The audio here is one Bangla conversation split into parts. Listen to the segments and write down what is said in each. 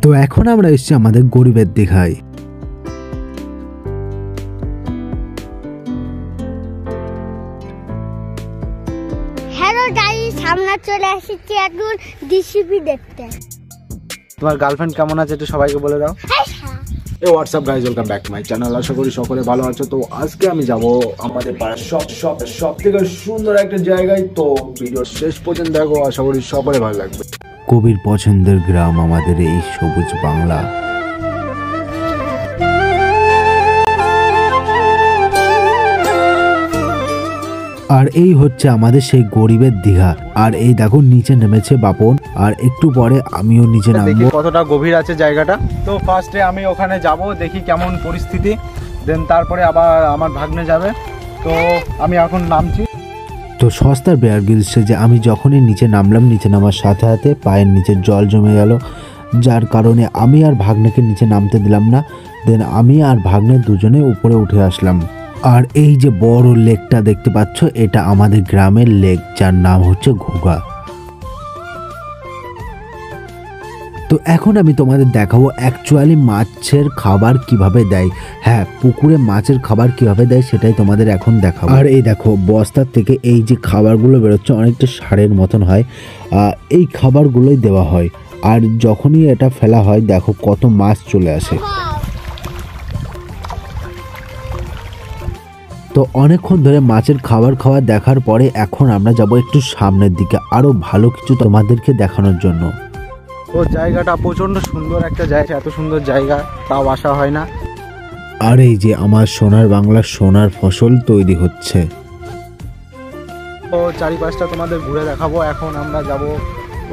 তো এখন আমরা এসেছি আমাদের গরিবের দীঘায়। হ্যালো গাইস, আমরা চলে এসেছি এখন ডিসিপি দেখতে। তোমার গার্লফ্রেন্ড কেমন আছে একটু সবাইকে বলে দাও। এই WhatsApp guys, welcome back to my channel. আশা করি সকলে ভালো আছো। তো আজকে আমি যাব আমাদের পাড়ার সব থেকে সুন্দর একটা জায়গায়। তো ভিডিও শেষ পর্যন্ত দেখো, আশা করি সকলে ভালো লাগবে। কবির পছন্দের গ্রাম আমাদের এই সবুজ বাংলা। আর এই হচ্ছে আমাদের সেই গরিবের দীঘা। আর এই দেখো নিচে নেমেছে বাপন, আর একটু পরে আমিও নিচে নামবো। কতটা গভীর আছে জায়গাটা। তো ফার্স্টে আমি ওখানে যাব, দেখি কেমন পরিস্থিতি, দেন তারপরে আবার আমার ভাগ্নে যাবে। তো আমি এখন নামছি। তো সস্তার বেয়ার গ্রিলসে যে আমি যখনই নিচে নামলাম, নিচে নামার সাথে সাথে পায়ের নিচে জল জমে গেল, যার কারণে আমি আর ভাগ্নেকে নিচে নামতে দিলাম না। দেন আমি আর ভাগ্নে দুজনে উপরে উঠে আসলাম। আর এই যে বড় লেকটা দেখতে পাচ্ছ, এটা আমাদের গ্রামের লেক, যার নাম হচ্ছে ঘুঘা। তো এখন আমি তোমাদের দেখাবো অ্যাকচুয়ালি মাছের খাবার কিভাবে দেয়। হ্যাঁ, পুকুরে মাছের খাবার কিভাবে দেয় সেটাই তোমাদের এখন দেখাবো। আর এই দেখো বস্তার থেকে এই যে খাবারগুলো বেরোচ্ছে, অনেকটা সারের মতন হয়। এই খাবারগুলোই দেওয়া হয়। আর যখনই এটা ফেলা হয়, দেখো কত মাছ চলে আসে। তো অনেকক্ষণ ধরে মাছের খাবার খাওয়া দেখার পরে এখন আমরা যাব একটু সামনের দিকে, আরো ভালো কিছু তোমাদেরকে দেখানোর জন্য। তো জায়গাটা প্রচন্ড সুন্দর একটা জায়গা, এত সুন্দর জায়গা তাও আসা হয় না। আর এই যে আমার সোনার বাংলার সোনার ফসল তৈরি হচ্ছে। তো চারিপাশটা তোমাদের ঘুরে দেখাবো। এখন আমরা যাব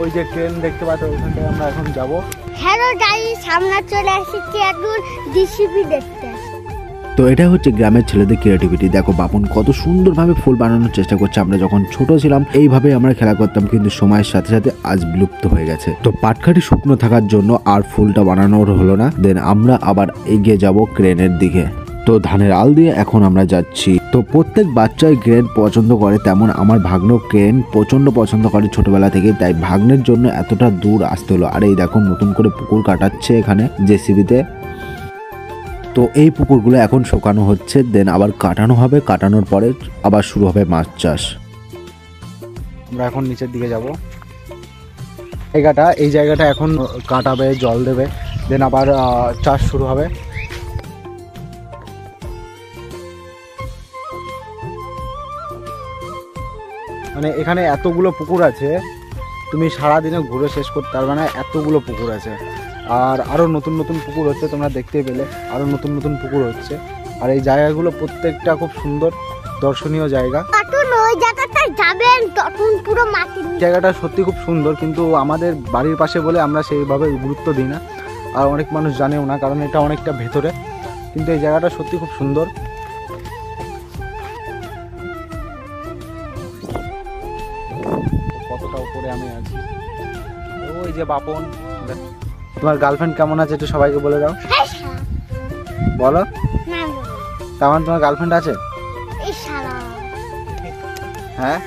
ওই যে ট্রেন দেখতে পাচ্ছ, ওইখানটায় আমরা এখন যাব। হ্যালো গাইস, আমরা চলে এসেছি এখন ডিসিপি দেখতে। তো এটা হচ্ছে গ্রামের ছেলেদের ক্রিয়েটিভিটি। দেখো বাপন কত সুন্দরভাবে ফুল বানানোর চেষ্টা করছে। আমরা যখন ছোট ছিলাম এইভাবে আমরা খেলা করতাম, কিন্তু সময়ের সাথে সাথে আজ বিলুপ্ত হয়ে গেছে। তো পাটকাঠি শুকনো থাকার জন্য আর ফুলটা বানানোর হলো না। দেন আমরা আবার এগিয়ে যাব ক্রেনের দিকে। তো ধানের আল দিয়ে এখন আমরা যাচ্ছি। তো প্রত্যেক বাচ্চাই ক্রেন পছন্দ করে, তেমন আমার ভাগ্নেও ক্রেন প্রচন্ড পছন্দ করে ছোটবেলা থেকে, তাই ভাগ্নের জন্য এতটা দূর আসতে হলো। আর এই দেখো নতুন করে পুকুর কাটাচ্ছে এখানে জেসিবিতে। তো এই পুকুরগুলো এখন শুকানো হচ্ছে, দেন আবার কাটানো হবে। কাটানোর পরে আবার শুরু হবে মাছ চাষ। আমরা এখন নিচের দিকে যাব। এই জায়গাটা এখন কাটাবে, জল দেবে, দেন আবার চাষ শুরু হবে। মানে এখানে এতগুলো পুকুর আছে, তুমি সারাদিনে ঘুরে শেষ করতে পারবে না, এতগুলো পুকুর আছে। আর আরও নতুন নতুন পুকুর হচ্ছে, তোমরা দেখতে পেলে আরও নতুন নতুন পুকুর হচ্ছে। আর এই জায়গাগুলো প্রত্যেকটা খুব সুন্দর দর্শনীয় জায়গা। জায়গাটা সত্যি খুব সুন্দর, কিন্তু আমাদের বাড়ির পাশে বলে আমরা সেইভাবে গুরুত্ব দিই না, আর অনেক মানুষ জানেও না, কারণ এটা অনেকটা ভেতরে। কিন্তু এই জায়গাটা সত্যি খুব সুন্দর। কতটা উপরে আমি আছি। ওই যে বাপন। তোমার গার্লফ্রেন্ড কেমন আছে একটু সবাইকে বলে দাও। বলো। তেমন তোমার গার্লফ্রেন্ড আছে? হ্যাঁ,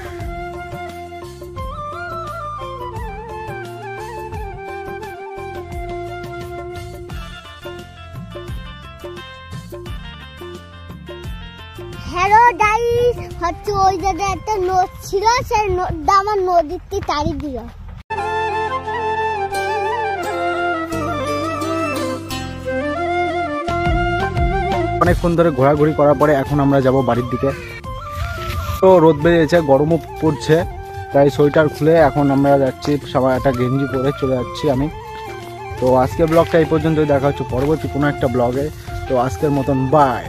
হ্যালো গাইস, হচ্ছে ওই জায়গায় একটা নদ ছিল, সেই নদটা আমার নদীতে তাড়ি দিল। অনেকক্ষণ ধরে ঘোরাঘুরি করার পরে এখন আমরা যাব বাড়ির দিকে। তো রোদ বেরিয়েছে, গরমও পড়ছে, তাই সোয়েটার খুলে এখন আমরা যাচ্ছি। সবাই একটা গেঞ্জি পরে চলে যাচ্ছি আমি। তো আজকের ব্লগটা এই পর্যন্তই, দেখা হচ্ছে পরবর্তী কোনো একটা ব্লগে। তো আজকের মতন বাই।